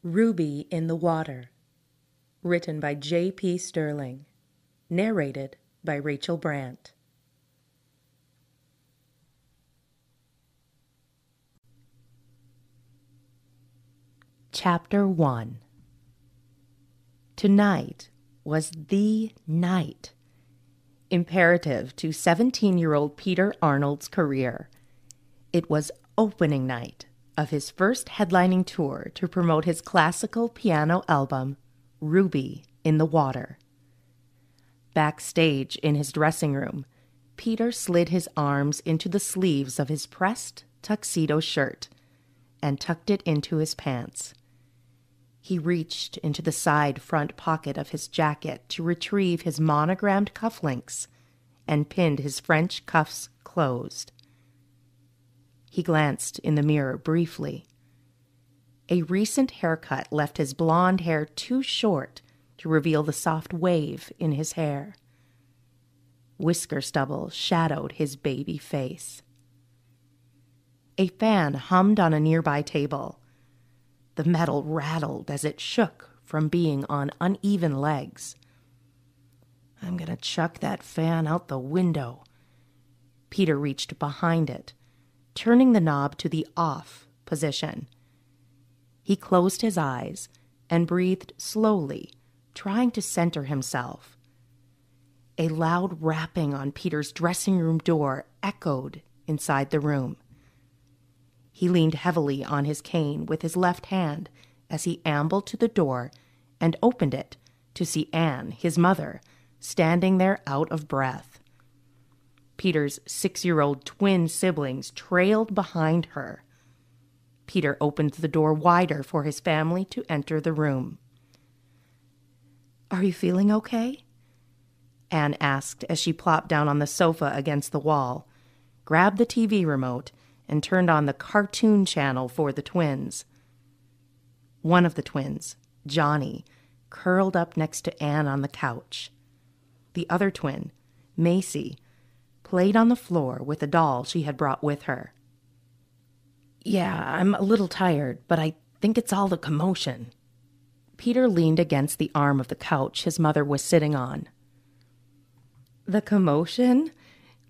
Ruby in the Water, written by J.P. Sterling, narrated by Rachel Brandt. Chapter 1. Tonight was the night. Imperative to 17-year-old Peter Arnold's career. It was opening night of his first headlining tour to promote his classical piano album, Ruby in the Water. Backstage in his dressing room, Peter slid his arms into the sleeves of his pressed tuxedo shirt and tucked it into his pants. He reached into the side front pocket of his jacket to retrieve his monogrammed cufflinks and pinned his French cuffs closed. He glanced in the mirror briefly. A recent haircut left his blonde hair too short to reveal the soft wave in his hair. Whisker stubble shadowed his baby face. A fan hummed on a nearby table. The metal rattled as it shook from being on uneven legs. I'm gonna chuck that fan out the window. Peter reached behind it, turning the knob to the off position. He closed his eyes and breathed slowly, trying to center himself. A loud rapping on Peter's dressing room door echoed inside the room. He leaned heavily on his cane with his left hand as he ambled to the door and opened it to see Anne, his mother, standing there out of breath. Peter's 6-year-old twin siblings trailed behind her. Peter opened the door wider for his family to enter the room. "Are you feeling okay?" Anne asked as she plopped down on the sofa against the wall, grabbed the TV remote, and turned on the cartoon channel for the twins. One of the twins, Johnny, curled up next to Anne on the couch. The other twin, Macy, played on the floor with a doll she had brought with her. "Yeah, I'm a little tired, but I think it's all the commotion." Peter leaned against the arm of the couch his mother was sitting on. "The commotion?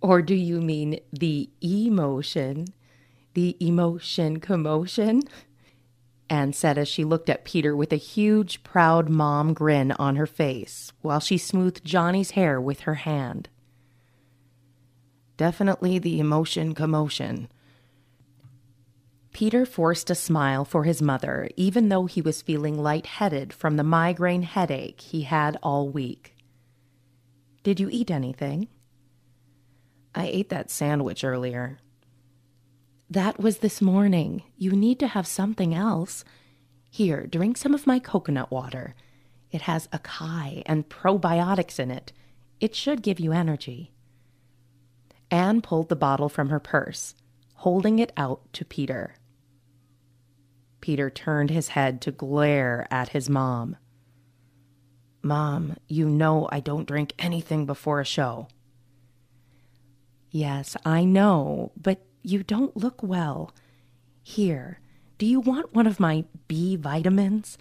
Or do you mean the emotion? The emotion commotion?" Anne said as she looked at Peter with a huge, proud mom grin on her face while she smoothed Johnny's hair with her hand. "Definitely the emotion commotion." Peter forced a smile for his mother, even though he was feeling lightheaded from the migraine headache he had all week. "Did you eat anything?" "I ate that sandwich earlier." "That was this morning. You need to have something else. Here, drink some of my coconut water. It has acai and probiotics in it. It should give you energy." Anne pulled the bottle from her purse, holding it out to Peter. Peter turned his head to glare at his mom. "Mom, you know I don't drink anything before a show." "Yes, I know, but you don't look well. Here, do you want one of my B vitamins?"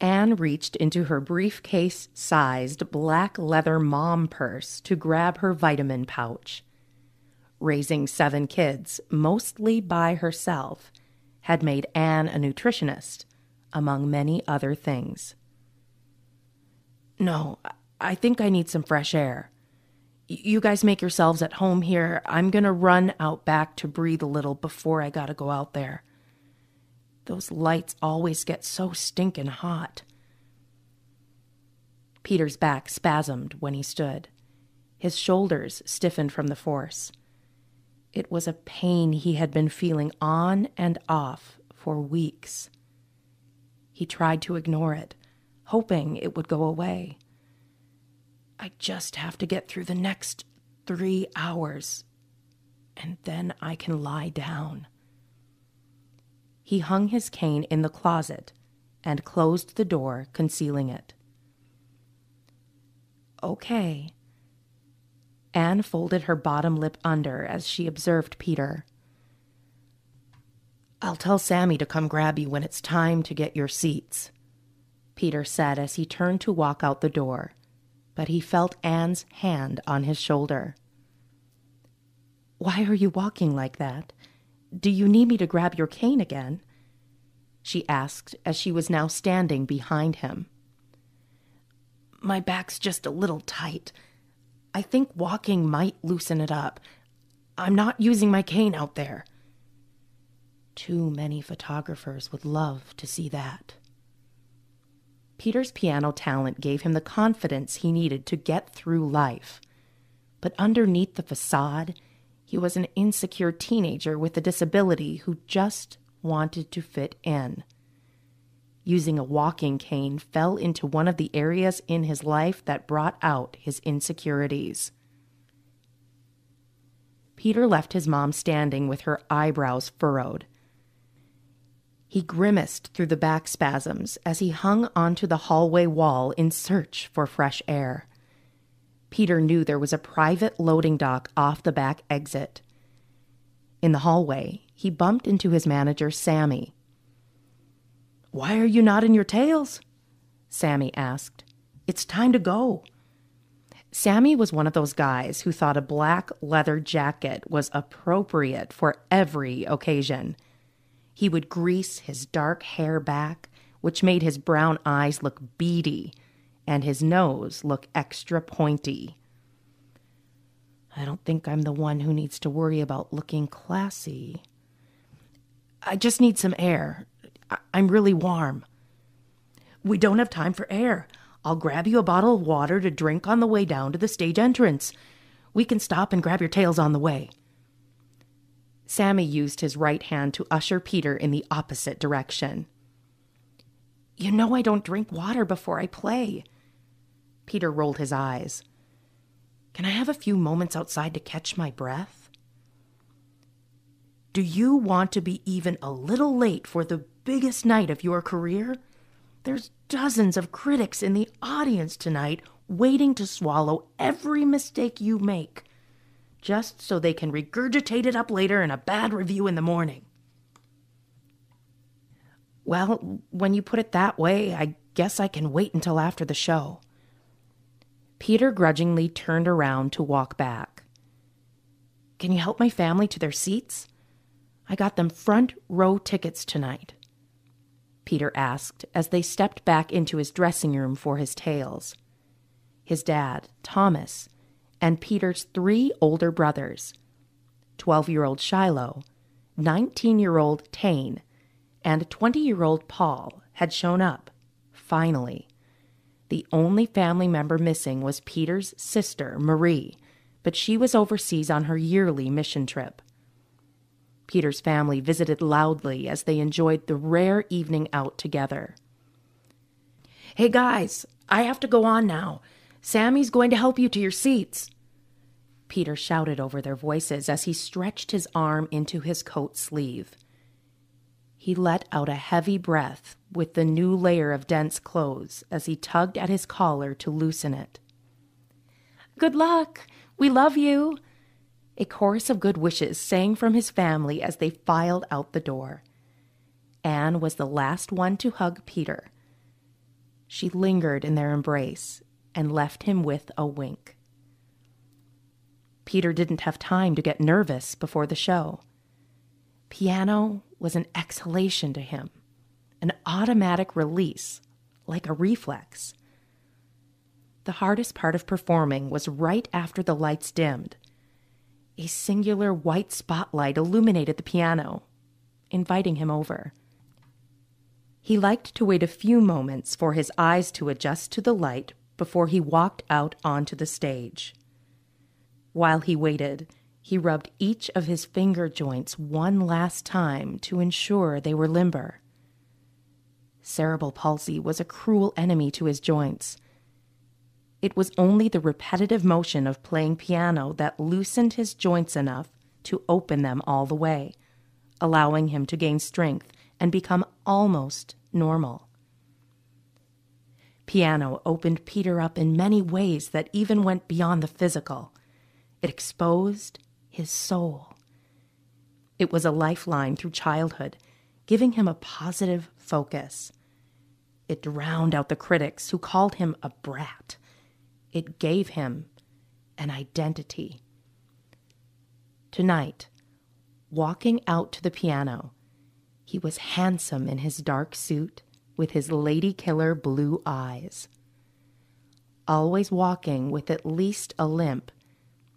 Anne reached into her briefcase-sized black leather mom purse to grab her vitamin pouch. Raising 7 kids, mostly by herself, had made Anne a nutritionist, among many other things. "No, I think I need some fresh air. You guys make yourselves at home here. I'm gonna run out back to breathe a little before I gotta go out there. Those lights always get so stinking hot." Peter's back spasmed when he stood. His shoulders stiffened from the force. It was a pain he had been feeling on and off for weeks. He tried to ignore it, hoping it would go away. "I just have to get through the next 3 hours, and then I can lie down." He hung his cane in the closet and closed the door, concealing it. "Okay." Anne folded her bottom lip under as she observed Peter. I'll tell Sammy to come grab you when it's time to get your seats, Peter said as he turned to walk out the door, but he felt Anne's hand on his shoulder. Why are you walking like that? Do you need me to grab your cane again? She asked as she was now standing behind him. My back's just a little tight. I think walking might loosen it up. I'm not using my cane out there. Too many photographers would love to see that. Peter's piano talent gave him the confidence he needed to get through life. But underneath the facade, he was an insecure teenager with a disability who just wanted to fit in. Using a walking cane fell into one of the areas in his life that brought out his insecurities. Peter left his mom standing with her eyebrows furrowed. He grimaced through the back spasms as he hung onto the hallway wall in search for fresh air. Peter knew there was a private loading dock off the back exit. In the hallway, he bumped into his manager, Sammy. Why are you not in your tails? Sammy asked. It's time to go. Sammy was one of those guys who thought a black leather jacket was appropriate for every occasion. He would grease his dark hair back, which made his brown eyes look beady and his nose look extra pointy. I don't think I'm the one who needs to worry about looking classy. I just need some air. I'm really warm. We don't have time for air. I'll grab you a bottle of water to drink on the way down to the stage entrance. We can stop and grab your tails on the way. Sammy used his right hand to usher Peter in the opposite direction. You know I don't drink water before I play. Peter rolled his eyes. Can I have a few moments outside to catch my breath? Do you want to be even a little late for the biggest night of your career? There's dozens of critics in the audience tonight waiting to swallow every mistake you make, just so they can regurgitate it up later in a bad review in the morning. Well, when you put it that way, I guess I can wait until after the show. Peter grudgingly turned around to walk back. Can you help my family to their seats? I got them front row tickets tonight, Peter asked as they stepped back into his dressing room for his tails. His dad, Thomas, and Peter's 3 older brothers, 12-year-old Shiloh, 19-year-old Tane, and 20-year-old Paul, had shown up, finally. The only family member missing was Peter's sister, Marie, but she was overseas on her yearly mission trip. Peter's family visited loudly as they enjoyed the rare evening out together. Hey guys, I have to go on now. Sammy's going to help you to your seats, Peter shouted over their voices as he stretched his arm into his coat sleeve. He let out a heavy breath with the new layer of dense clothes as he tugged at his collar to loosen it. Good luck! We love you! A chorus of good wishes sang from his family as they filed out the door. Anne was the last one to hug Peter. She lingered in their embrace and left him with a wink. Peter didn't have time to get nervous before the show. Piano was an exhalation to him, an automatic release, like a reflex. The hardest part of performing was right after the lights dimmed. A singular white spotlight illuminated the piano, inviting him over. He liked to wait a few moments for his eyes to adjust to the light before he walked out onto the stage. While he waited, he rubbed each of his finger joints one last time to ensure they were limber. Cerebral palsy was a cruel enemy to his joints. It was only the repetitive motion of playing piano that loosened his joints enough to open them all the way, allowing him to gain strength and become almost normal. Piano opened Peter up in many ways that even went beyond the physical. It exposed his soul. It was a lifeline through childhood, giving him a positive focus. It drowned out the critics who called him a brat. It gave him an identity. Tonight, walking out to the piano, he was handsome in his dark suit with his lady killer blue eyes. Always walking with at least a limp,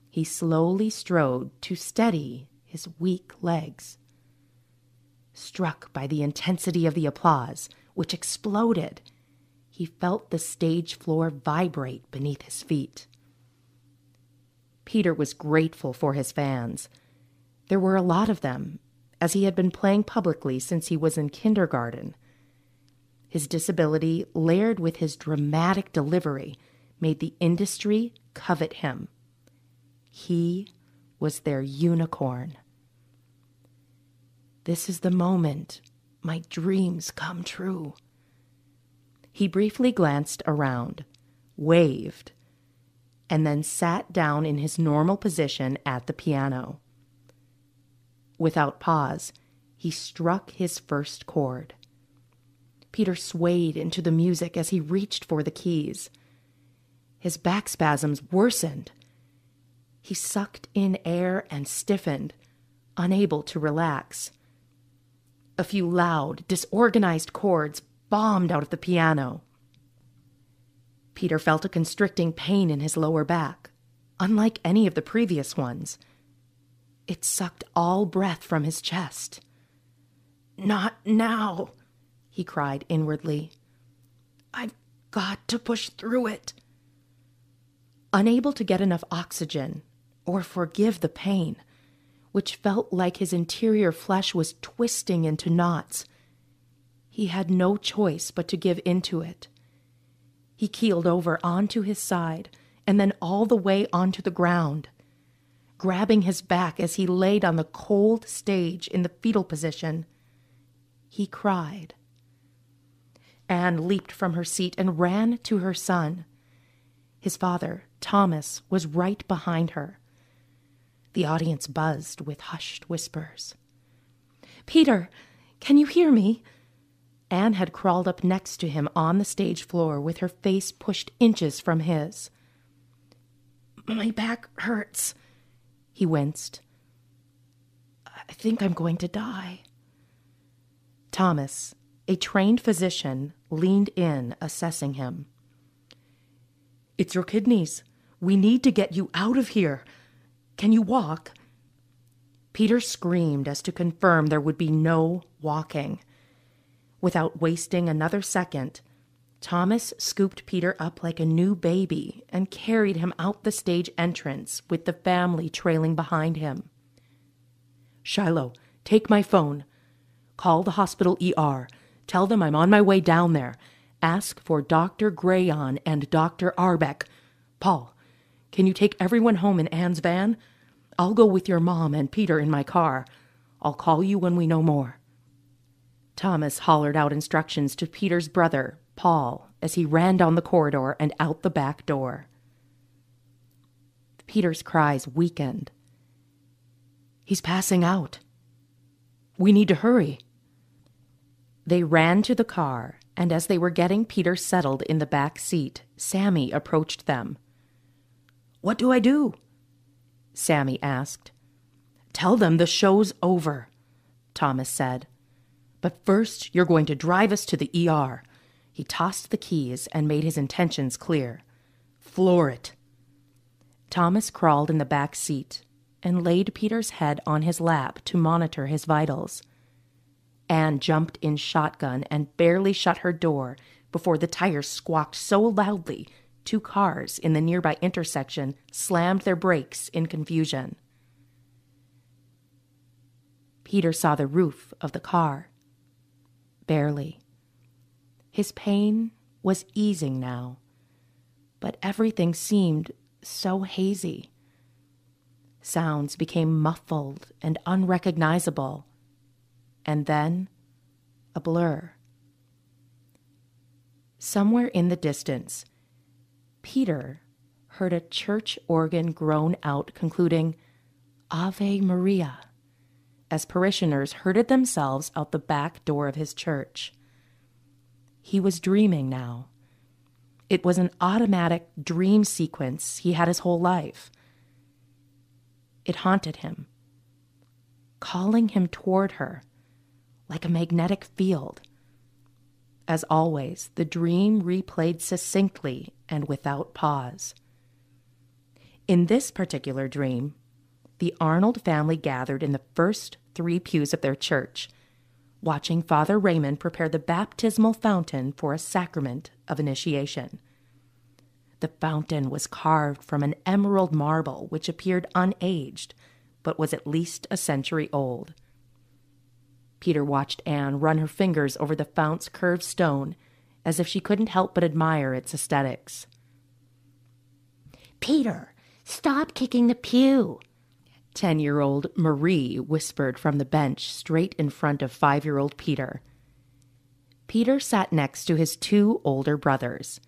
he slowly strode to steady his weak legs. Struck by the intensity of the applause, which exploded, he felt the stage floor vibrate beneath his feet. Peter was grateful for his fans. There were a lot of them, as he had been playing publicly since he was in kindergarten. His disability, layered with his dramatic delivery, made the industry covet him. He was their unicorn. This is the moment my dreams come true. He briefly glanced around, waved, and then sat down in his normal position at the piano. Without pause, he struck his first chord. Peter swayed into the music as he reached for the keys. His back spasms worsened. He sucked in air and stiffened, unable to relax. A few loud, disorganized chords bombed out of the piano. Peter felt a constricting pain in his lower back, unlike any of the previous ones. It sucked all breath from his chest. "Not now," he cried inwardly. "I've got to push through it." Unable to get enough oxygen or forgive the pain, which felt like his interior flesh was twisting into knots, he had no choice but to give into it. He keeled over onto his side and then all the way onto the ground. Grabbing his back as he laid on the cold stage in the fetal position, he cried. Anne leaped from her seat and ran to her son. His father, Thomas, was right behind her. The audience buzzed with hushed whispers. "Peter, can you hear me?" Anne had crawled up next to him on the stage floor with her face pushed inches from his. "My back hurts," he winced. "I think I'm going to die." Thomas, a trained physician, leaned in, assessing him. "It's your kidneys. We need to get you out of here. Can you walk?" Peter screamed as to confirm there would be no walking. Without wasting another second, Thomas scooped Peter up like a new baby and carried him out the stage entrance with the family trailing behind him. "Shiloh, take my phone. Call the hospital ER. Tell them I'm on my way down there. Ask for Dr. Grayon and Dr. Arbeck. Paul, can you take everyone home in Anne's van? I'll go with your mom and Peter in my car. I'll call you when we know more." Thomas hollered out instructions to Peter's brother, Paul, as he ran down the corridor and out the back door. Peter's cries weakened. "He's passing out. We need to hurry." They ran to the car, and as they were getting Peter settled in the back seat, Sammy approached them. "What do I do?" Sammy asked. "Tell them the show's over," Thomas said. "But first you're going to drive us to the ER." He tossed the keys and made his intentions clear. "Floor it." Thomas crawled in the back seat and laid Peter's head on his lap to monitor his vitals. Anne jumped in shotgun and barely shut her door before the tires squawked so loudly 2 cars in the nearby intersection slammed their brakes in confusion. Peter saw the roof of the car. Barely. His pain was easing now, but everything seemed so hazy. Sounds became muffled and unrecognizable, and then a blur. Somewhere in the distance, Peter heard a church organ groan out, concluding, "Ave Maria," as parishioners herded themselves out the back door of his church. He was dreaming now. It was an automatic dream sequence he had his whole life. It haunted him, calling him toward her like a magnetic field. As always, the dream replayed succinctly and without pause. In this particular dream, the Arnold family gathered in the first 3 pews of their church, watching Father Raymond prepare the baptismal fountain for a sacrament of initiation. The fountain was carved from an emerald marble which appeared unaged, but was at least a century old. Peter watched Anne run her fingers over the fount's curved stone, as if she couldn't help but admire its aesthetics. "Peter, stop kicking the pew," 10-year-old Marie whispered from the bench straight in front of 5-year-old Peter. Peter sat next to his 2 older brothers,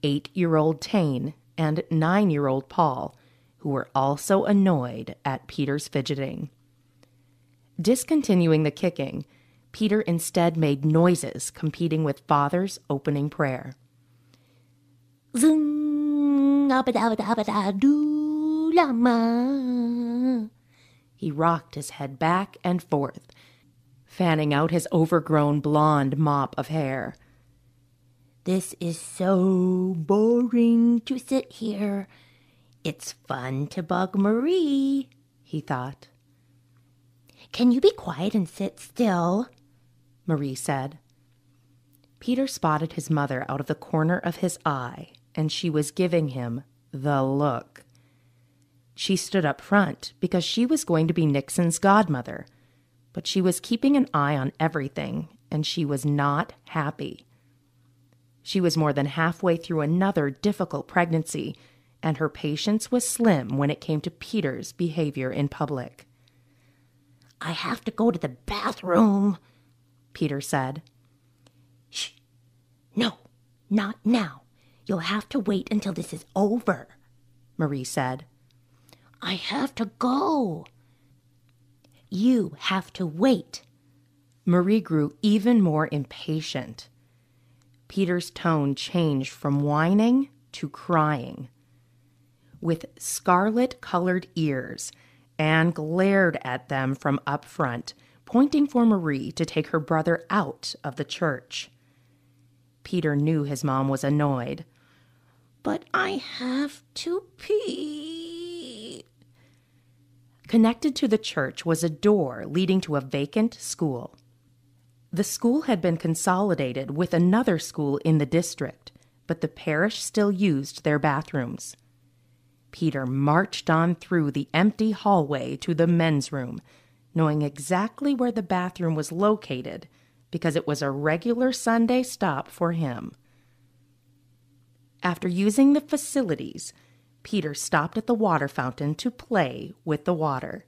8-year-old Tane and 9-year-old Paul, who were also annoyed at Peter's fidgeting. Discontinuing the kicking, Peter instead made noises competing with Father's opening prayer. "Zing, abba-dabba-dabba-da-doo, lama." He rocked his head back and forth, fanning out his overgrown blonde mop of hair. "This is so boring to sit here. It's fun to bug Marie," he thought. "Can you be quiet and sit still?" Marie said. Peter spotted his mother out of the corner of his eye, and she was giving him the look. She stood up front because she was going to be Nixon's godmother, but she was keeping an eye on everything, and she was not happy. She was more than halfway through another difficult pregnancy, and her patience was slim when it came to Peter's behavior in public. "I have to go to the bathroom," Peter said. "Shh. No, not now. You'll have to wait until this is over," Marie said. "I have to go." "You have to wait." Marie grew even more impatient. Peter's tone changed from whining to crying. With scarlet-colored ears, Anne glared at them from up front, pointing for Marie to take her brother out of the church. Peter knew his mom was annoyed. "But I have to pee." Connected to the church was a door leading to a vacant school. The school had been consolidated with another school in the district, but the parish still used their bathrooms. Peter marched on through the empty hallway to the men's room, knowing exactly where the bathroom was located because it was a regular Sunday stop for him. After using the facilities, Peter stopped at the water fountain to play with the water.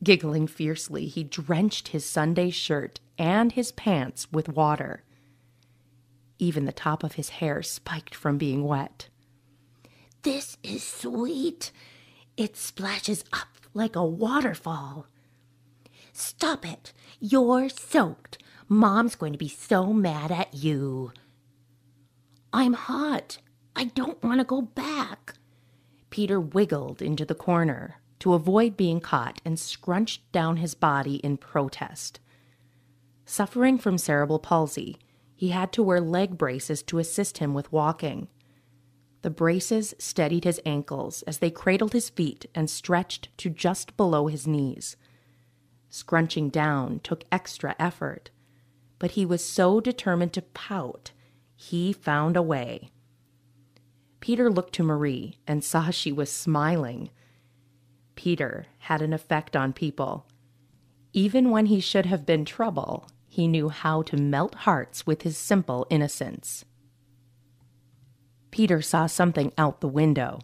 Giggling fiercely, he drenched his Sunday shirt and his pants with water. Even the top of his hair spiked from being wet. "This is sweet. It splashes up like a waterfall." "Stop it. You're soaked. Mom's going to be so mad at you." "I'm hot. I don't want to go back." Peter wiggled into the corner to avoid being caught and scrunched down his body in protest. Suffering from cerebral palsy, he had to wear leg braces to assist him with walking. The braces steadied his ankles as they cradled his feet and stretched to just below his knees. Scrunching down took extra effort, but he was so determined to pout, he found a way. Peter looked to Marie and saw she was smiling. Peter had an effect on people. Even when he should have been trouble, he knew how to melt hearts with his simple innocence. Peter saw something out the window.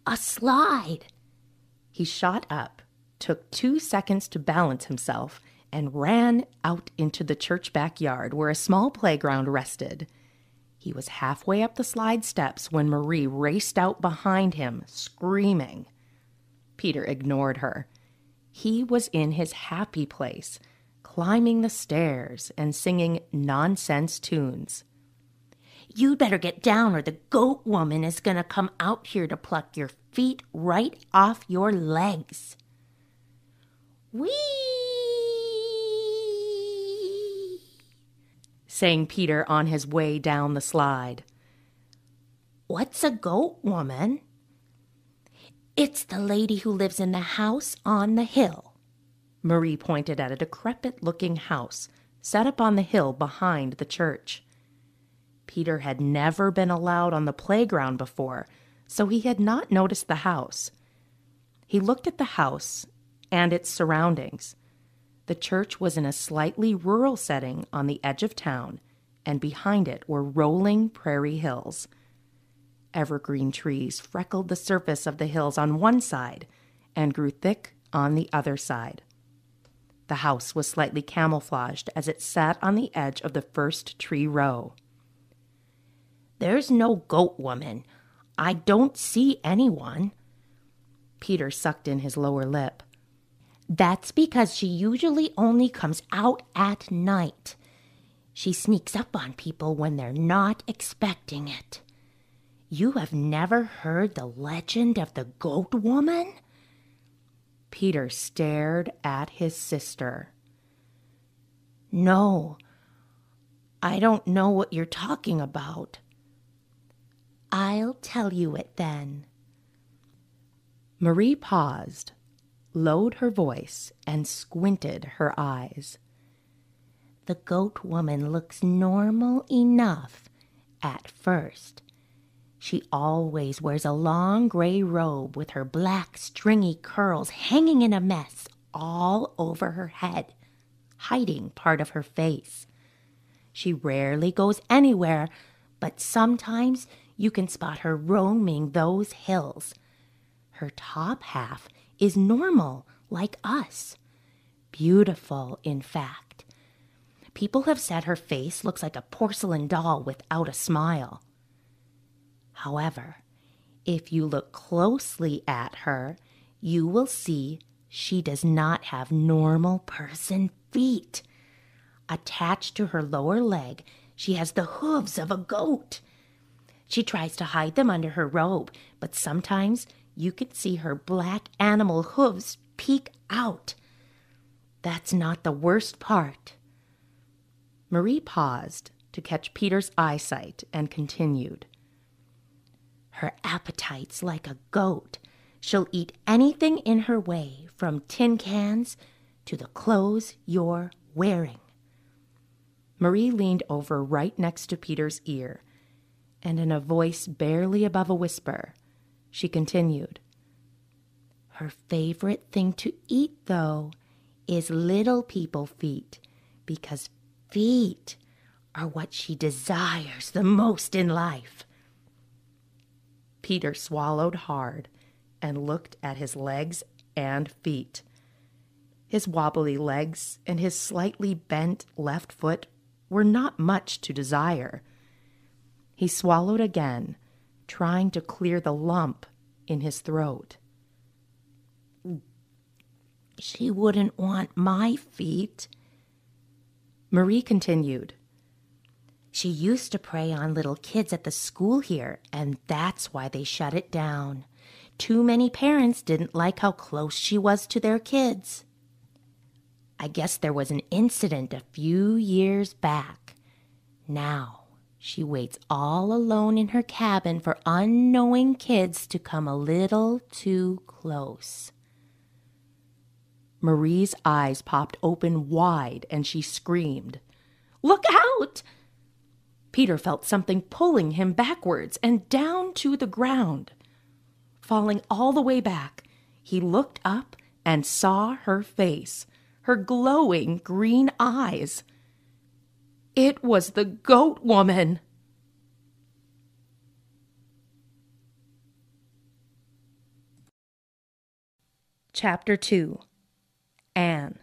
"A slide." He shot up, took 2 seconds to balance himself, and ran out into the church backyard where a small playground rested. He was halfway up the slide steps when Marie raced out behind him, screaming. Peter ignored her. He was in his happy place, climbing the stairs and singing nonsense tunes. "You'd better get down or the goat woman is going to come out here to pluck your feet right off your legs." "Whee!" sang Peter on his way down the slide. "What's a goat woman?" "It's the lady who lives in the house on the hill." Marie pointed at a decrepit-looking house set up on the hill behind the church. Peter had never been allowed on the playground before, so he had not noticed the house. He looked at the house and its surroundings. The church was in a slightly rural setting on the edge of town, and behind it were rolling prairie hills. Evergreen trees freckled the surface of the hills on one side and grew thick on the other side. The house was slightly camouflaged as it sat on the edge of the first tree row. "There's no goat woman. I don't see anyone." Peter sucked in his lower lip. "That's because she usually only comes out at night. She sneaks up on people when they're not expecting it. You have never heard the legend of the goat woman?" Peter stared at his sister. "No, I don't know what you're talking about." "I'll tell you it then." Marie paused, lowered her voice, and squinted her eyes. "The goat woman looks normal enough at first. She always wears a long gray robe with her black stringy curls hanging in a mess all over her head, hiding part of her face. She rarely goes anywhere, but sometimes you can spot her roaming those hills. Her top half is normal, like us. Beautiful, in fact. People have said her face looks like a porcelain doll without a smile. However, if you look closely at her, you will see she does not have normal person feet. Attached to her lower leg, she has the hooves of a goat. She tries to hide them under her robe, but sometimes you can see her black animal hooves peek out. That's not the worst part." Marie paused to catch Peter's eyesight and continued. "Her appetite's like a goat. She'll eat anything in her way, from tin cans to the clothes you're wearing." Marie leaned over right next to Peter's ear, and in a voice barely above a whisper, she continued. "Her favorite thing to eat, though, is little people feet, because feet are what she desires the most in life." Peter swallowed hard and looked at his legs and feet. His wobbly legs and his slightly bent left foot were not much to desire. He swallowed again, trying to clear the lump in his throat. "She wouldn't want my feet." Marie continued. "She used to prey on little kids at the school here, and that's why they shut it down. Too many parents didn't like how close she was to their kids. I guess there was an incident a few years back. Now she waits all alone in her cabin for unknowing kids to come a little too close." Marie's eyes popped open wide and she screamed, "Look out!" Peter felt something pulling him backwards and down to the ground. Falling all the way back, he looked up and saw her face, her glowing green eyes. It was the goat woman. Chapter 2. Anne.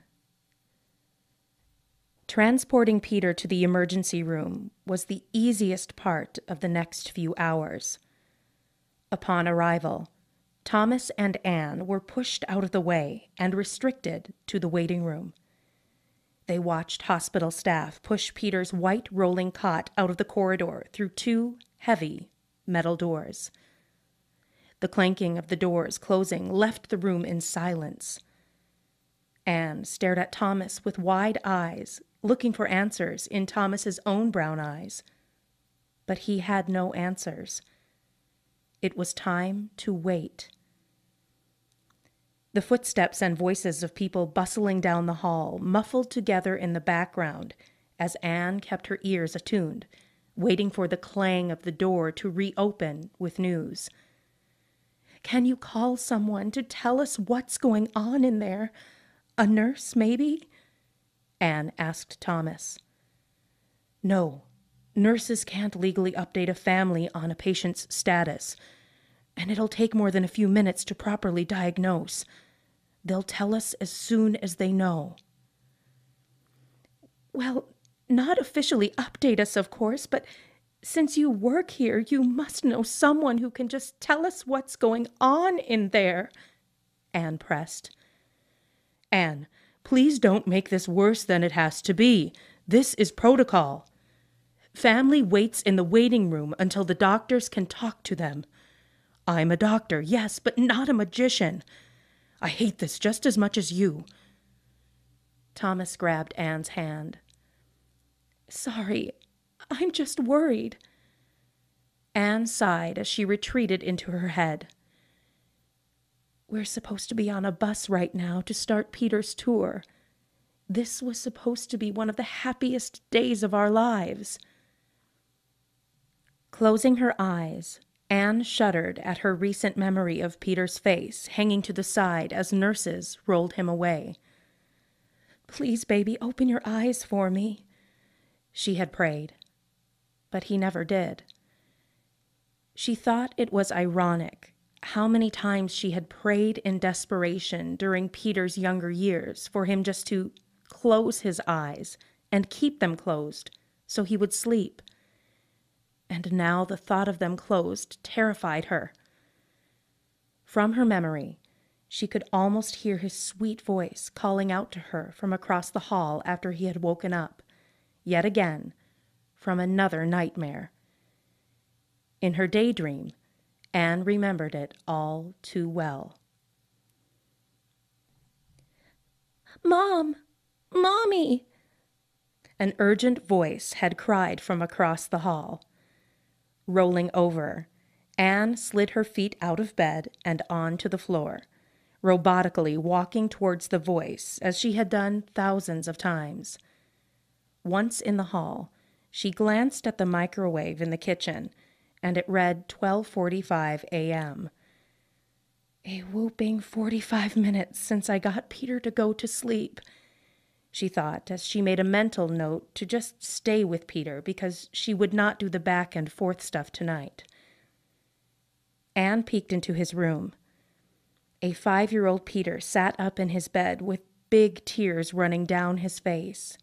Transporting Peter to the emergency room was the easiest part of the next few hours. Upon arrival, Thomas and Anne were pushed out of the way and restricted to the waiting room. They watched hospital staff push Peter's white rolling cot out of the corridor through two heavy metal doors. The clanking of the doors closing left the room in silence. Anne stared at Thomas with wide eyes, looking for answers in Thomas's own brown eyes. But he had no answers. It was time to wait. The footsteps and voices of people bustling down the hall muffled together in the background as Anne kept her ears attuned, waiting for the clang of the door to reopen with news. "Can you call someone to tell us what's going on in there? A nurse, maybe?" Anne asked Thomas. "No, nurses can't legally update a family on a patient's status, and it'll take more than a few minutes to properly diagnose. They'll tell us as soon as they know." "Well, not officially update us, of course, but since you work here, you must know someone who can just tell us what's going on in there," Anne pressed. "Anne, please don't make this worse than it has to be. This is protocol. Family waits in the waiting room until the doctors can talk to them. I'm a doctor, yes, but not a magician. I hate this just as much as you." Thomas grabbed Anne's hand. "Sorry, I'm just worried." Anne sighed as she retreated into her head. "We're supposed to be on a bus right now to start Peter's tour. This was supposed to be one of the happiest days of our lives." Closing her eyes, Anne shuddered at her recent memory of Peter's face hanging to the side as nurses rolled him away. "Please, baby, open your eyes for me," she had prayed, but he never did. She thought it was ironic how many times she had prayed in desperation during Peter's younger years for him just to close his eyes and keep them closed so he would sleep. And now the thought of them closed terrified her. From her memory, she could almost hear his sweet voice calling out to her from across the hall after he had woken up, yet again, from another nightmare. In her daydream, Anne remembered it all too well. "Mom! Mommy!" An urgent voice had cried from across the hall. Rolling over, Anne slid her feet out of bed and onto the floor, robotically walking towards the voice as she had done thousands of times. Once in the hall, she glanced at the microwave in the kitchen, and it read 12:45 a.m. "A whooping 45 minutes since I got Peter to go to sleep," she thought as she made a mental note to just stay with Peter because she would not do the back and forth stuff tonight. Anne peeked into his room. A 5-year-old Peter sat up in his bed with big tears running down his face.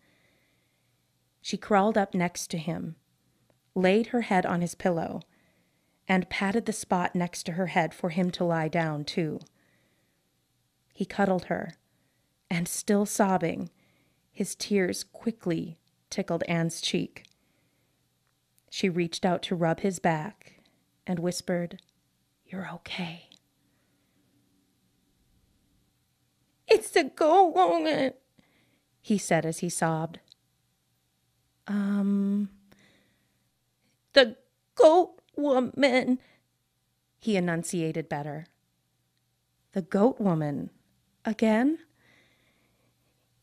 She crawled up next to him, laid her head on his pillow, and patted the spot next to her head for him to lie down, too. He cuddled her, and still sobbing, his tears quickly tickled Anne's cheek. She reached out to rub his back and whispered, "You're okay." "It's the goat woman," he said as he sobbed. "The goat woman," he enunciated better. "The goat woman? Again?"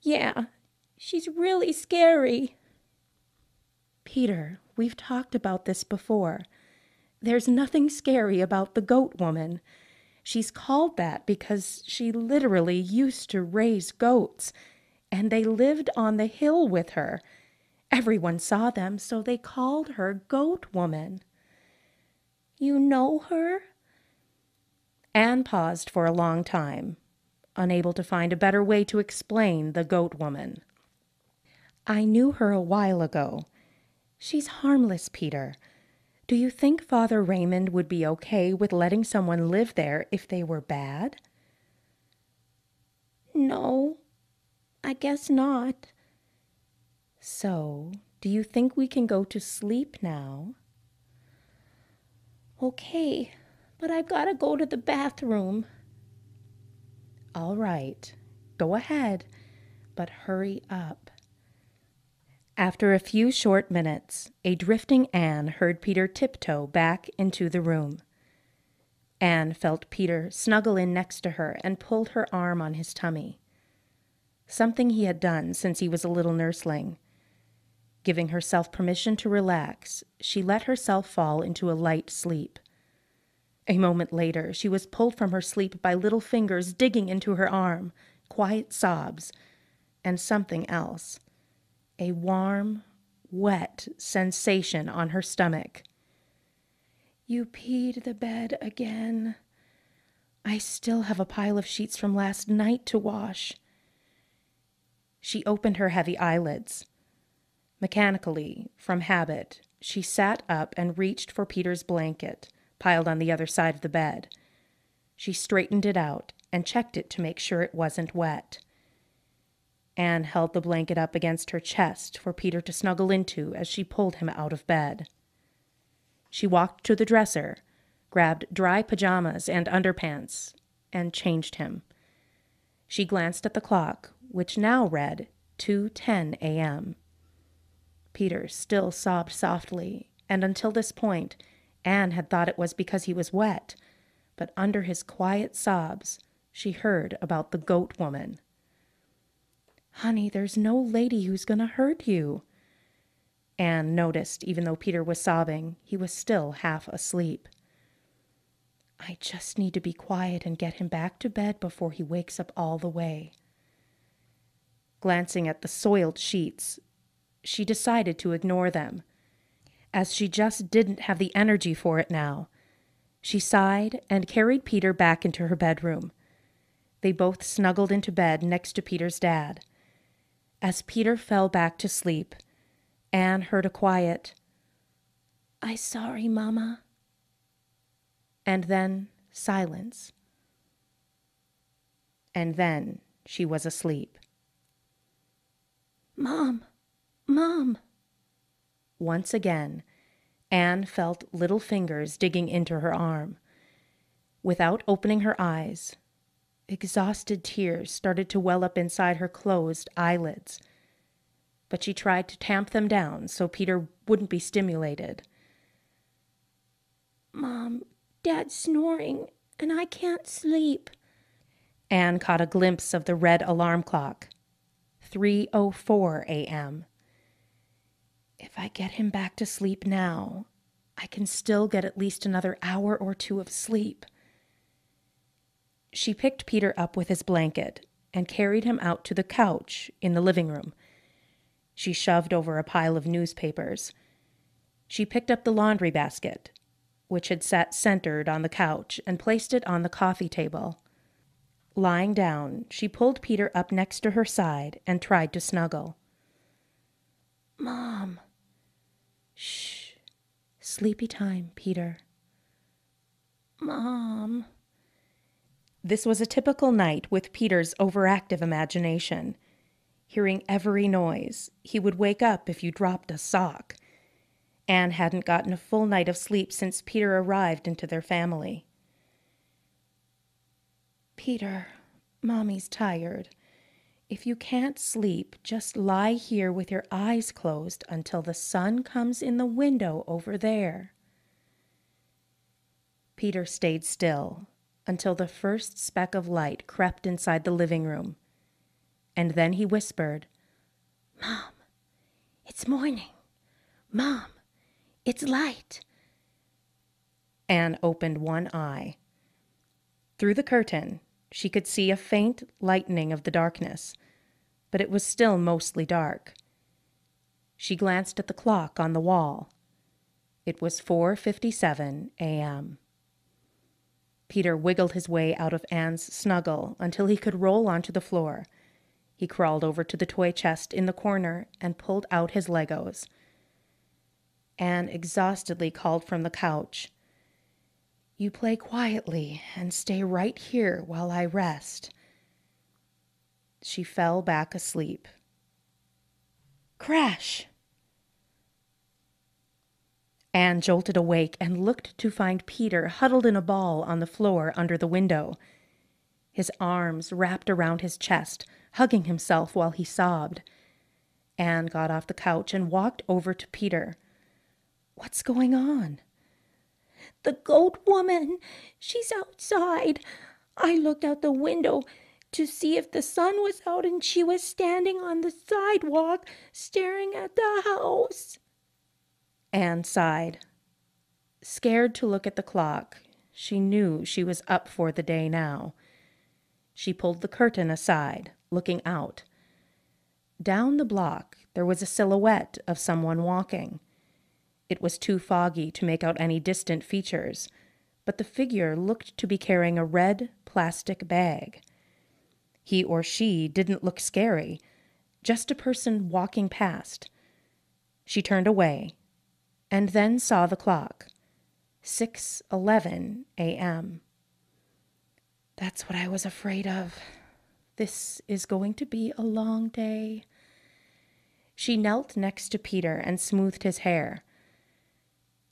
"Yeah, she's really scary." "Peter, we've talked about this before. There's nothing scary about the goat woman. She's called that because she literally used to raise goats, and they lived on the hill with her. Everyone saw them, so they called her Goat Woman." "You know her?" Anne paused for a long time, unable to find a better way to explain the Goat Woman. "I knew her a while ago. She's harmless, Peter. Do you think Father Raymond would be okay with letting someone live there if they were bad? No, I guess not. So, do you think we can go to sleep now? Okay, but I've got to go to the bathroom. All right, go ahead, but hurry up. After a few short minutes, a drifting Anne heard Peter tiptoe back into the room. Anne felt Peter snuggle in next to her and pulled her arm on his tummy. Something he had done since he was a little nursling. Giving herself permission to relax, she let herself fall into a light sleep. A moment later, she was pulled from her sleep by little fingers digging into her arm, quiet sobs, and something else. A warm, wet sensation on her stomach. You peed the bed again. I still have a pile of sheets from last night to wash. She opened her heavy eyelids. Mechanically, from habit, she sat up and reached for Peter's blanket, piled on the other side of the bed. She straightened it out and checked it to make sure it wasn't wet. Anne held the blanket up against her chest for Peter to snuggle into as she pulled him out of bed. She walked to the dresser, grabbed dry pajamas and underpants, and changed him. She glanced at the clock, which now read 2:10 a.m. Peter still sobbed softly, and until this point, Anne had thought it was because he was wet, but under his quiet sobs, she heard about the goat woman. Honey, there's no lady who's going to hurt you. Anne noticed, even though Peter was sobbing, he was still half asleep. I just need to be quiet and get him back to bed before he wakes up all the way. Glancing at the soiled sheets, she decided to ignore them, as she just didn't have the energy for it now. She sighed and carried Peter back into her bedroom. They both snuggled into bed next to Peter's dad. As Peter fell back to sleep, Anne heard a quiet, "I sorry, Mama." And then silence. And then she was asleep. Mom! Mom! Once again, Anne felt little fingers digging into her arm. Without opening her eyes, exhausted tears started to well up inside her closed eyelids. But she tried to tamp them down so Peter wouldn't be stimulated. Mom, Dad's snoring, and I can't sleep. Anne caught a glimpse of the red alarm clock. 3:04 a.m. If I get him back to sleep now, I can still get at least another hour or two of sleep. She picked Peter up with his blanket and carried him out to the couch in the living room. She shoved over a pile of newspapers. She picked up the laundry basket, which had sat centered on the couch, and placed it on the coffee table. Lying down, she pulled Peter up next to her side and tried to snuggle. Mom. Shh. Sleepy time, Peter. Mom. This was a typical night with Peter's overactive imagination. Hearing every noise, he would wake up if you dropped a sock. Anne hadn't gotten a full night of sleep since Peter arrived into their family. Peter, Mommy's tired. If you can't sleep, just lie here with your eyes closed until the sun comes in the window over there. Peter stayed still until the first speck of light crept inside the living room. And then he whispered, Mom, it's morning. Mom, it's light. Anne opened one eye. Through the curtain, she could see a faint lightening of the darkness, but it was still mostly dark. She glanced at the clock on the wall. It was 4:57 a.m. Peter wiggled his way out of Anne's snuggle until he could roll onto the floor. He crawled over to the toy chest in the corner and pulled out his Legos. Anne exhaustedly called from the couch. "You play quietly and stay right here while I rest." She fell back asleep. Crash! Anne jolted awake and looked to find Peter huddled in a ball on the floor under the window, his arms wrapped around his chest, hugging himself while he sobbed. Anne got off the couch and walked over to Peter. "What's going on?" "The goat woman, she's outside. I looked out the window to see if the sun was out, and she was standing on the sidewalk staring at the house." Anne sighed. Scared to look at the clock, she knew she was up for the day now. She pulled the curtain aside, looking out. Down the block, there was a silhouette of someone walking. It was too foggy to make out any distant features, but the figure looked to be carrying a red plastic bag. He or she didn't look scary, just a person walking past. She turned away, and then saw the clock. 6:11 a.m. "That's what I was afraid of. This is going to be a long day." She knelt next to Peter and smoothed his hair.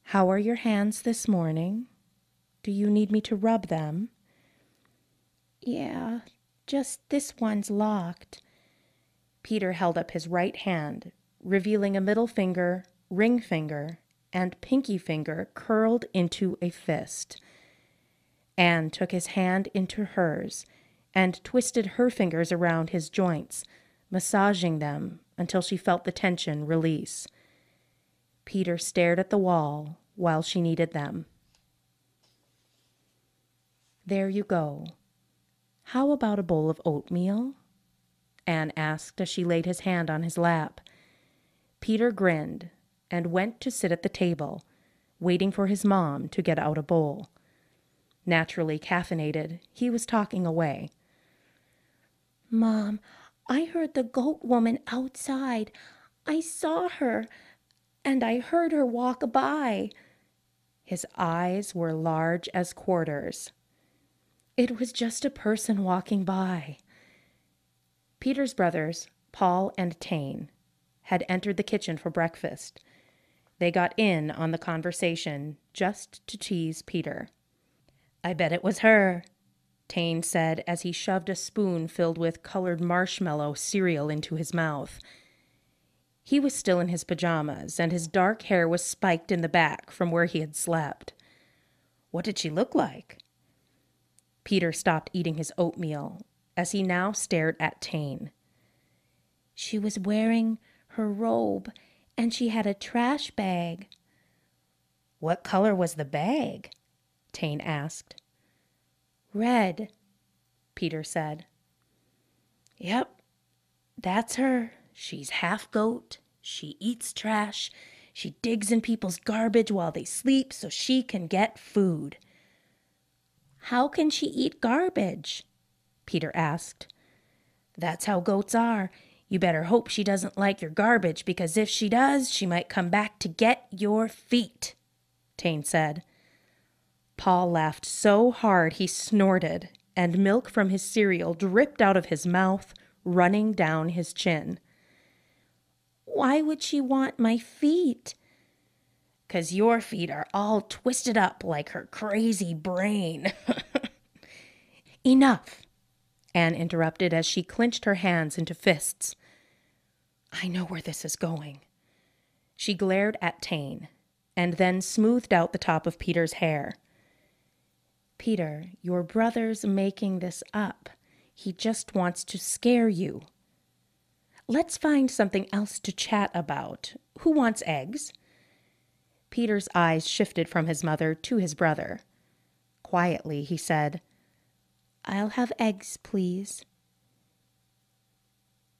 "How are your hands this morning? Do you need me to rub them?" "Yeah, just this one's locked." Peter held up his right hand, revealing a middle finger, ring finger, and pinky finger curled into a fist. Anne took his hand into hers and twisted her fingers around his joints, massaging them until she felt the tension release. Peter stared at the wall while she kneaded them. "There you go. How about a bowl of oatmeal?" Anne asked as she laid his hand on his lap. Peter grinned and went to sit at the table, waiting for his mom to get out a bowl. Naturally caffeinated, he was talking away. "Mom, I heard the goat woman outside. I saw her, and I heard her walk by." His eyes were large as quarters. "It was just a person walking by." Peter's brothers, Paul and Tane, had entered the kitchen for breakfast. They got in on the conversation just to tease Peter. "I bet it was her," Tane said as he shoved a spoon filled with colored marshmallow cereal into his mouth. He was still in his pajamas, and his dark hair was spiked in the back from where he had slept. "What did she look like?" Peter stopped eating his oatmeal as he now stared at Tane. "She was wearing her robe, and she had a trash bag." "What color was the bag?" Tane asked. "Red," Peter said. "Yep, that's her. She's half goat. She eats trash. She digs in people's garbage while they sleep so she can get food." "How can she eat garbage?" Peter asked. "That's how goats are. You better hope she doesn't like your garbage, because if she does, she might come back to get your feet," Tane said. Paul laughed so hard he snorted, and milk from his cereal dripped out of his mouth, running down his chin. "Why would she want my feet?" "'Cause your feet are all twisted up like her crazy brain." "Enough," Anne interrupted as she clenched her hands into fists. "I know where this is going." She glared at Tane, and then smoothed out the top of Peter's hair. "Peter, your brother's making this up. He just wants to scare you. Let's find something else to chat about. Who wants eggs?" Peter's eyes shifted from his mother to his brother. Quietly, he said, "I'll have eggs, please."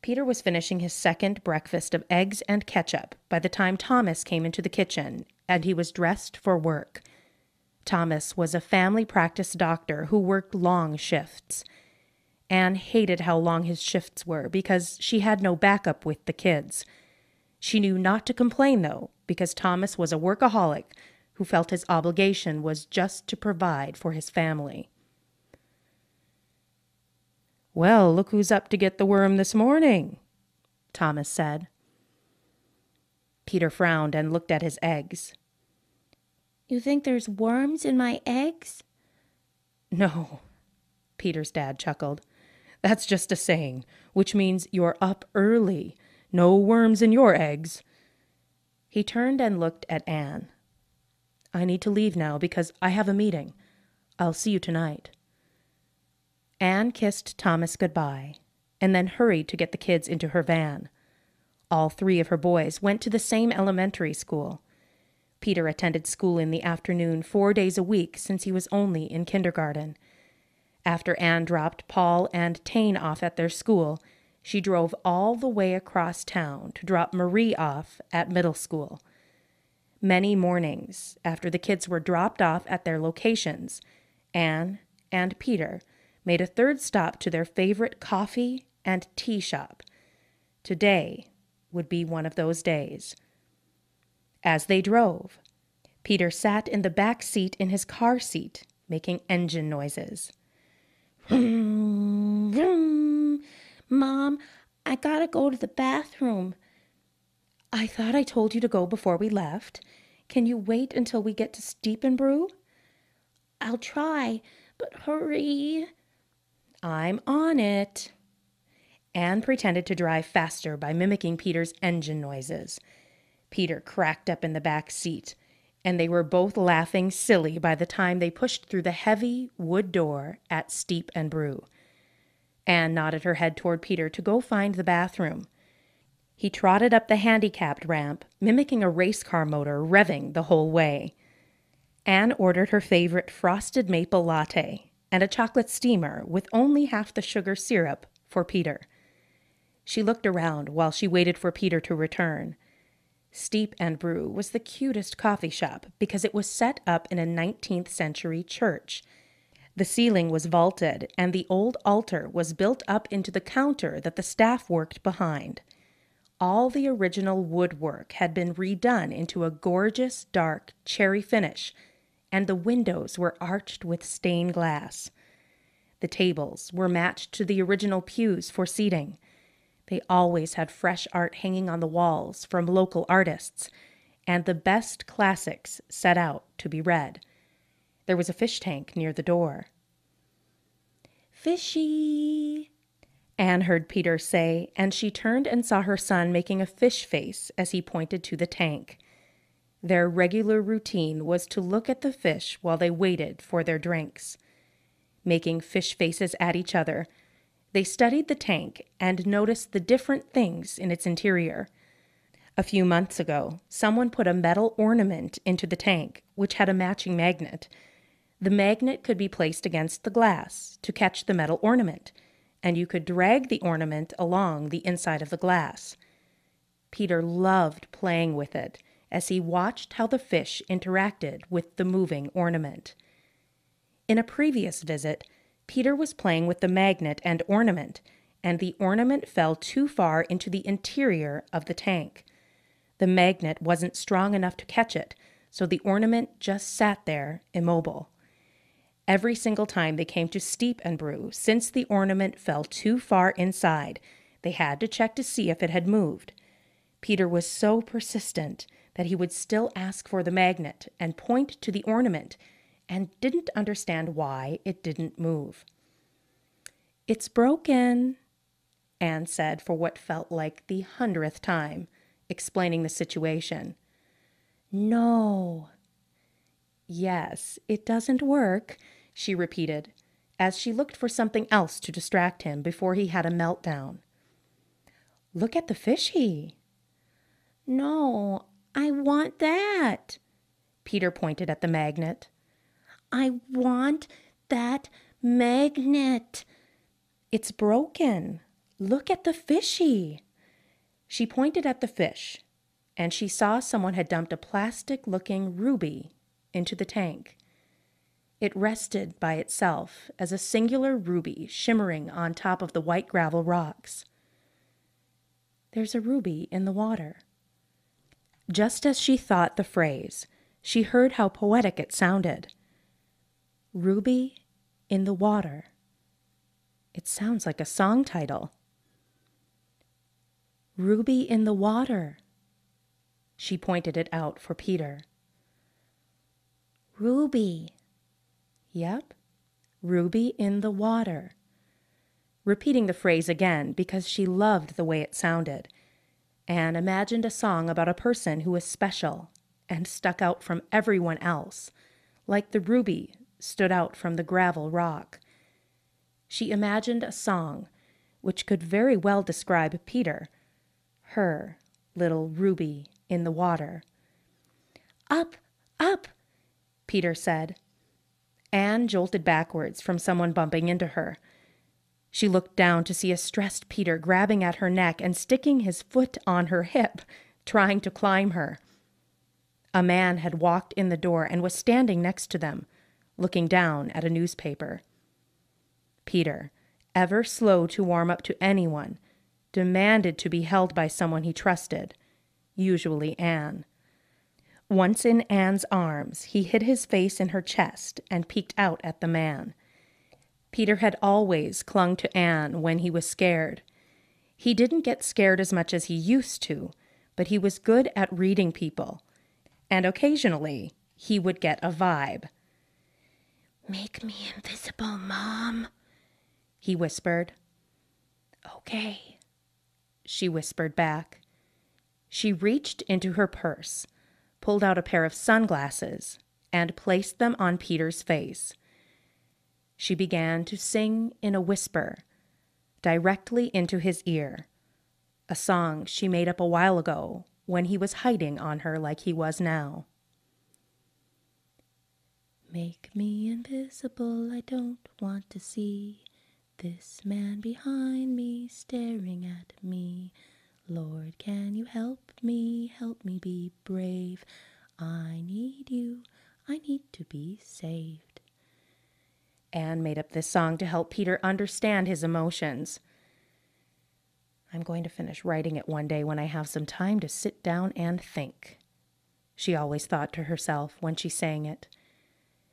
Peter was finishing his second breakfast of eggs and ketchup by the time Thomas came into the kitchen, and he was dressed for work. Thomas was a family practice doctor who worked long shifts. Anne hated how long his shifts were because she had no backup with the kids. She knew not to complain, though, because Thomas was a workaholic who felt his obligation was just to provide for his family. "Well, look who's up to get the worm this morning," Thomas said. Peter frowned and looked at his eggs. "You think there's worms in my eggs?" "No," Peter's dad chuckled. "That's just a saying, which means you're up early. No worms in your eggs." He turned and looked at Anne. "I need to leave now because I have a meeting. I'll see you tonight." Anne kissed Thomas goodbye and then hurried to get the kids into her van. All 3 of her boys went to the same elementary school. Peter attended school in the afternoon 4 days a week since he was only in kindergarten. After Anne dropped Paul and Tane off at their school, she drove all the way across town to drop Marie off at middle school. Many mornings, after the kids were dropped off at their locations, Anne and Peter made a 3rd stop to their favorite coffee and tea shop. Today would be one of those days. As they drove, Peter sat in the back seat in his car seat, making engine noises. Vroom, vroom. Mom, I gotta go to the bathroom. "I thought I told you to go before we left. Can you wait until we get to Steep and Brew?" "I'll try, but hurry." "I'm on it." Anne pretended to drive faster by mimicking Peter's engine noises. Peter cracked up in the back seat, and they were both laughing silly by the time they pushed through the heavy wood door at Steep and Brew. Anne nodded her head toward Peter to go find the bathroom. He trotted up the handicapped ramp, mimicking a race car motor revving the whole way. Anne ordered her favorite frosted maple latte and a chocolate steamer with only half the sugar syrup for Peter. She looked around while she waited for Peter to return. Steep and Brew was the cutest coffee shop because it was set up in a 19th century church. The ceiling was vaulted, and the old altar was built up into the counter that the staff worked behind. All the original woodwork had been redone into a gorgeous, dark cherry finish, and the windows were arched with stained glass. The tables were matched to the original pews for seating. They always had fresh art hanging on the walls from local artists, and the best classics set out to be read. There was a fish tank near the door. "Fishy," Anne heard Peter say, and she turned and saw her son making a fish face as he pointed to the tank. Their regular routine was to look at the fish while they waited for their drinks. Making fish faces at each other, they studied the tank and noticed the different things in its interior. A few months ago, someone put a metal ornament into the tank, which had a matching magnet. The magnet could be placed against the glass to catch the metal ornament, and you could drag the ornament along the inside of the glass. Peter loved playing with it as he watched how the fish interacted with the moving ornament. In a previous visit, Peter was playing with the magnet and ornament, and the ornament fell too far into the interior of the tank. The magnet wasn't strong enough to catch it, so the ornament just sat there, immobile. Every single time they came to Steep and Brew, since the ornament fell too far inside, they had to check to see if it had moved. Peter was so persistent that he would still ask for the magnet and point to the ornament, and didn't understand why it didn't move. "It's broken," Anne said for what felt like the 100th time, explaining the situation. "No." "Yes, it doesn't work," she repeated, as she looked for something else to distract him before he had a meltdown. "Look at the fishy." "No, I want that." Peter pointed at the magnet. "I want that magnet." "It's broken. Look at the fishy." She pointed at the fish, and she saw someone had dumped a plastic-looking ruby into the tank. It rested by itself as a singular ruby shimmering on top of the white gravel rocks. "There's a ruby in the water," Just as she thought the phrase, she heard how poetic it sounded. Ruby in the water. It sounds like a song title. Ruby in the water. She pointed it out for Peter. Ruby. Yep, Ruby in the water. Repeating the phrase again because she loved the way it sounded. Anne imagined a song about a person who was special and stuck out from everyone else, like the ruby stood out from the gravel rock. She imagined a song which could very well describe Peter, her little Ruby in the water. Up, up, Peter said. Anne jolted backwards from someone bumping into her. She looked down to see a stressed Peter grabbing at her neck and sticking his foot on her hip, trying to climb her. A man had walked in the door and was standing next to them, looking down at a newspaper. Peter, ever slow to warm up to anyone, demanded to be held by someone he trusted, usually Anne. Once in Anne's arms, he hid his face in her chest and peeked out at the man. Peter had always clung to Anne when he was scared. He didn't get scared as much as he used to, but he was good at reading people, and occasionally he would get a vibe. Make me invisible, Mom, he whispered. Okay, she whispered back. She reached into her purse, pulled out a pair of sunglasses, and placed them on Peter's face. She began to sing in a whisper, directly into his ear, a song she made up a while ago when he was hiding on her like he was now. Make me invisible, I don't want to see this man behind me staring at me. Lord, can you help me be brave. I need you, I need to be saved. Anne made up this song to help Peter understand his emotions. I'm going to finish writing it one day when I have some time to sit down and think, she always thought to herself when she sang it.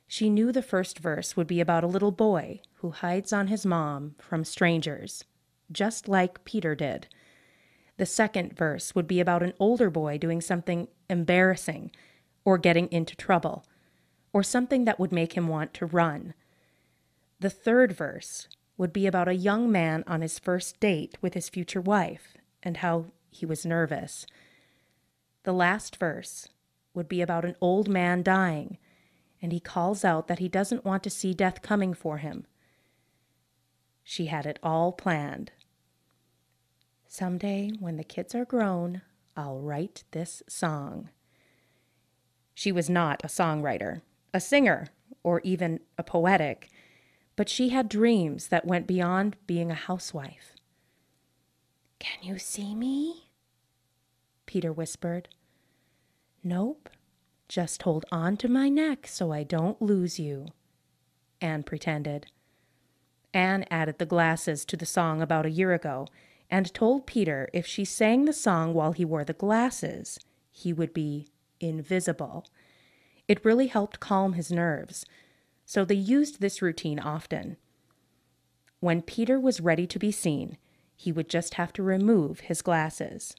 She knew the first verse would be about a little boy who hides on his mom from strangers, just like Peter did. The second verse would be about an older boy doing something embarrassing or getting into trouble, or something that would make him want to run. The third verse would be about a young man on his first date with his future wife and how he was nervous. The last verse would be about an old man dying, and he calls out that he doesn't want to see death coming for him. She had it all planned. Someday, when the kids are grown, I'll write this song. She was not a songwriter, a singer, or even a poetic, but she had dreams that went beyond being a housewife. Can you see me? Peter whispered. Nope, just hold on to my neck so I don't lose you, Anne pretended. Anne added the glasses to the song about a year ago and told Peter if she sang the song while he wore the glasses, he would be invisible. It really helped calm his nerves, so they used this routine often. When Peter was ready to be seen, he would just have to remove his glasses.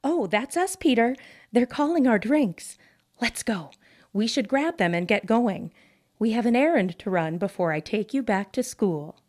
Oh, that's us, Peter. They're calling our drinks. Let's go. We should grab them and get going. We have an errand to run before I take you back to school.